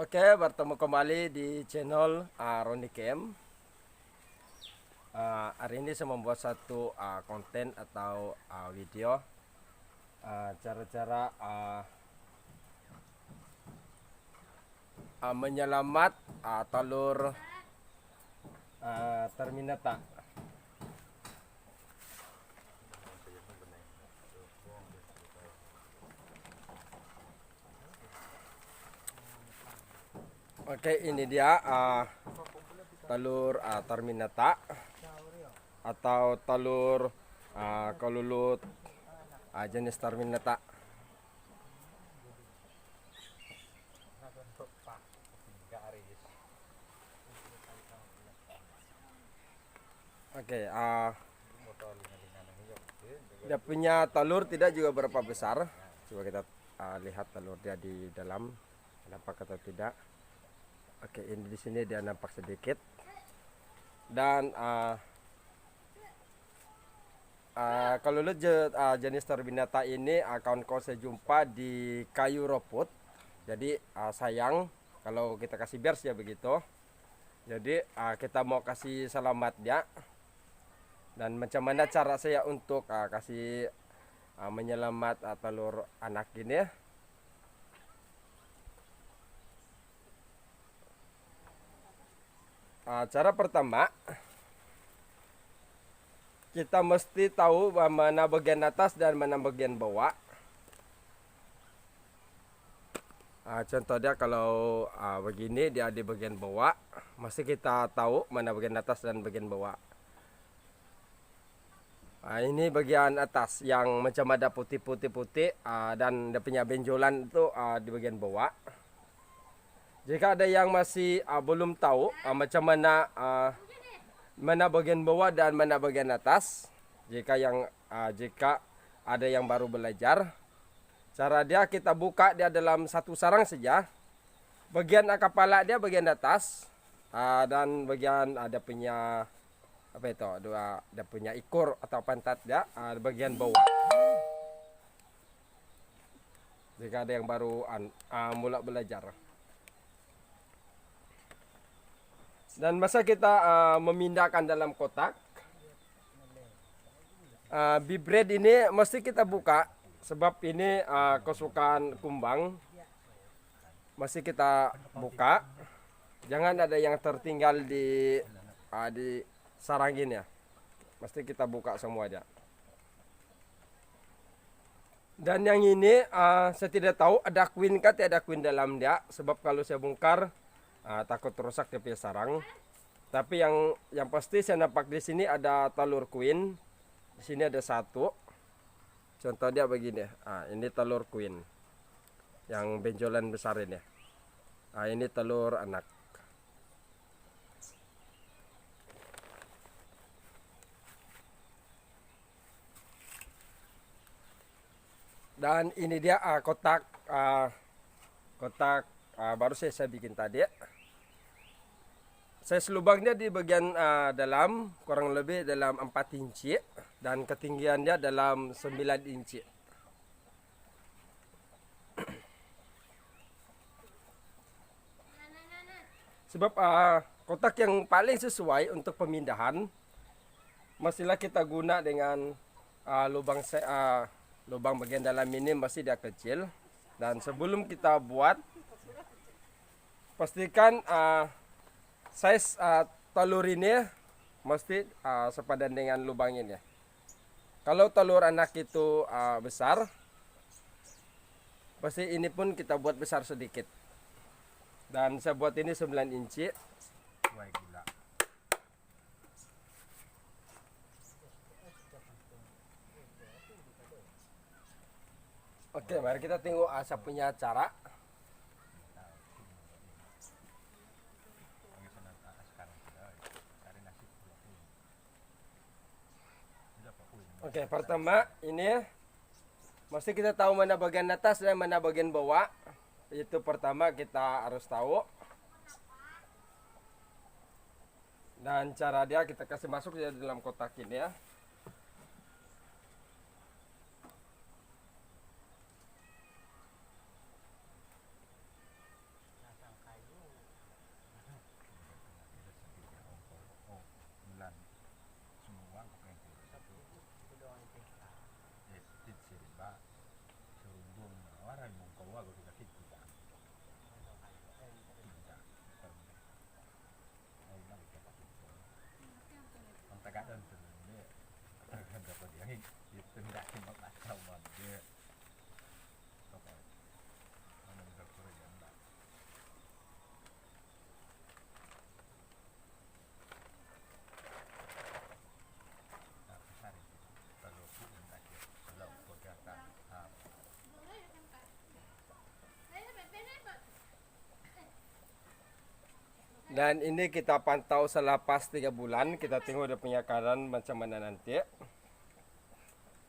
Oke, bertemu kembali di channel Roni Kem. Hari ini saya membuat satu konten atau video cara-cara menyelamat telur terminata. Oke, ini dia telur terminata atau telur kelulut jenis terminata. Oke, dia punya telur tidak juga berapa besar. Coba kita lihat telur dia di dalam, nampak atau tidak. Oke, ini di sini dia nampak sedikit. Dan kalau jenis terminata ini kawan-kawan saya jumpa di kayu roput. Jadi sayang kalau kita kasih bears ya begitu. Jadi kita mau kasih selamat dia. Dan macam mana cara saya untuk kasih menyelamat telur anak ini? Cara pertama, kita mesti tahu mana bagian atas dan mana bagian bawah. Contoh dia kalau begini dia di bagian bawah, mesti kita tahu mana bagian atas dan bagian bawah. Ini bagian atas yang macam ada putih-putih dan dia punya benjolan itu di bagian bawah. Jika ada yang masih belum tahu macam mana mana bagian bawah dan mana bagian atas, jika ada yang baru belajar, cara dia kita buka dia dalam satu sarang saja. Bagian kepala dia bagian atas dan bagian ada punya apa itu dia punya ekor atau pantat dia bagian bawah. Jika ada yang baru mulai belajar. Dan masa kita memindahkan dalam kotak, bee bread ini mesti kita buka sebab ini kesukaan kumbang. Mesti kita buka, jangan ada yang tertinggal di sarang ini ya. Mesti kita buka semua aja. Dan yang ini saya tidak tahu ada queen kah tidak ada queen dalam dia, sebab kalau saya bongkar takut rusak dia punya sarang. Tapi yang pasti saya nampak di sini ada telur queen. Di sini ada satu. Contoh dia begini. Ini telur queen. Yang benjolan besar ini. Ini telur anak. Dan ini dia kotak baru saya bikin tadi. Saya selubangnya di bagian dalam kurang lebih dalam 4 inci dan ketinggiannya dalam 9 inci. Sebab kotak yang paling sesuai untuk pemindahan mestilah kita guna dengan lubang bagian dalam ini masih dia kecil. Dan sebelum kita buat, pastikan size telur ini mesti sepadan dengan lubang ini. Kalau telur anak itu besar, pasti ini pun kita buat besar sedikit. Dan saya buat ini 9 inci. Oke, mari kita tengok saya punya cara. Oke, pertama ini mesti kita tahu mana bagian atas dan mana bagian bawah. Itu pertama kita harus tahu. Dan cara dia kita kasih masuk di dalam kotak ini ya. Dan ini kita pantau selepas 3 bulan, kita tengok dia punya keadaan macam mana nanti.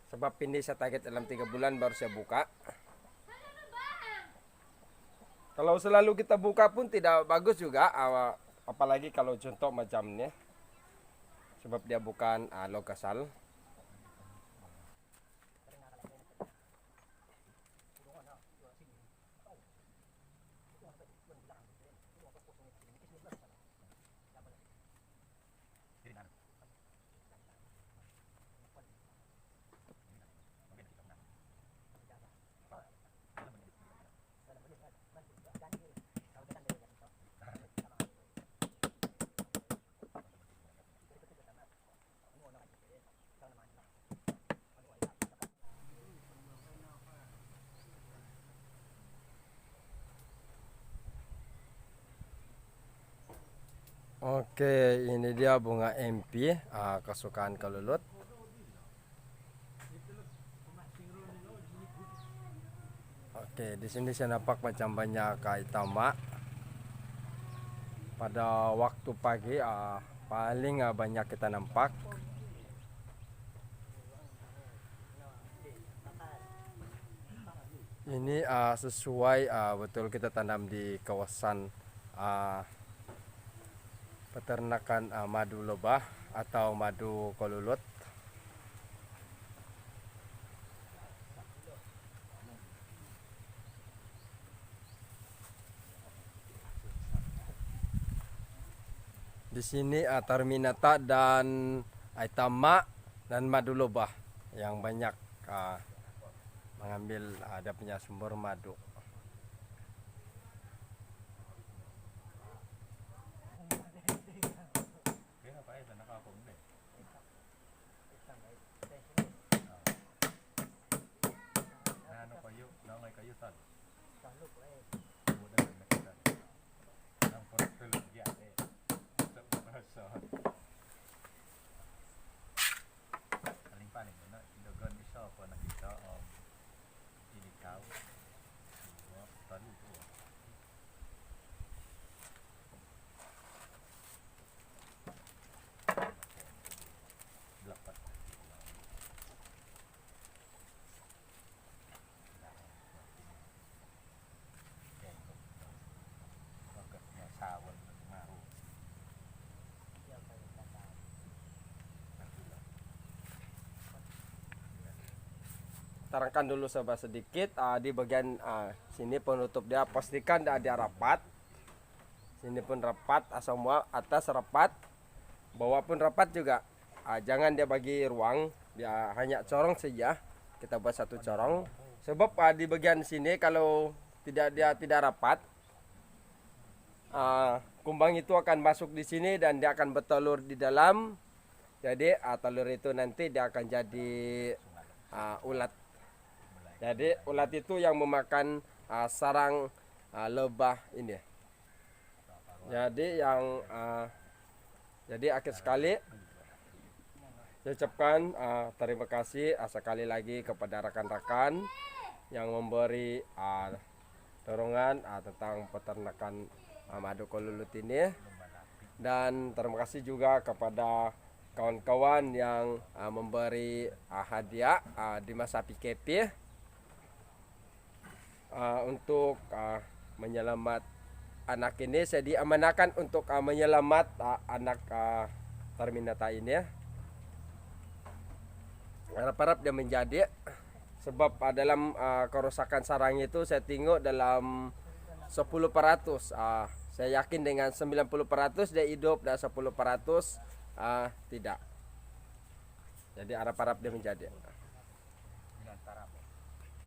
Sebab ini saya target dalam 3 bulan baru saya buka. Kalau selalu kita buka pun tidak bagus juga, apalagi kalau contoh macam ini. Sebab dia bukan lokasal. Oke, ini dia bunga MP kesukaan kelulut. Oke, di sini saya nampak macam banyak itama. Pada waktu pagi paling banyak kita nampak. Ini sesuai betul kita tanam di kawasan peternakan madu lebah atau madu kolulut. Di sini terminata dan itama dan madu lebah yang banyak mengambil ada punya sumber madu. Terangkan dulu sobat sedikit di bagian sini penutup dia, pastikan dia rapat. Sini pun rapat, semua atas rapat, bawah pun rapat juga. Jangan dia bagi ruang, dia hanya corong saja. Kita buat satu corong. Sebab di bagian sini kalau tidak rapat, kumbang itu akan masuk di sini dan dia akan bertelur di dalam. Jadi telur itu nanti dia akan jadi ulat. Jadi ulat itu yang memakan sarang lebah ini. Jadi jadi akhir sekali saya ucapkan terima kasih sekali lagi kepada rekan-rekan yang memberi dorongan tentang peternakan madu kolulut ini, dan terima kasih juga kepada kawan-kawan yang memberi hadiah di masa PKP untuk menyelamat anak ini. Saya diamanahkan untuk menyelamat anak terminata ini. Harap-harap dia menjadi, sebab dalam kerusakan sarang itu saya tengok dalam 10%. Saya yakin dengan 90% dia hidup dan 10% tidak. Jadi harap-harap dia menjadi.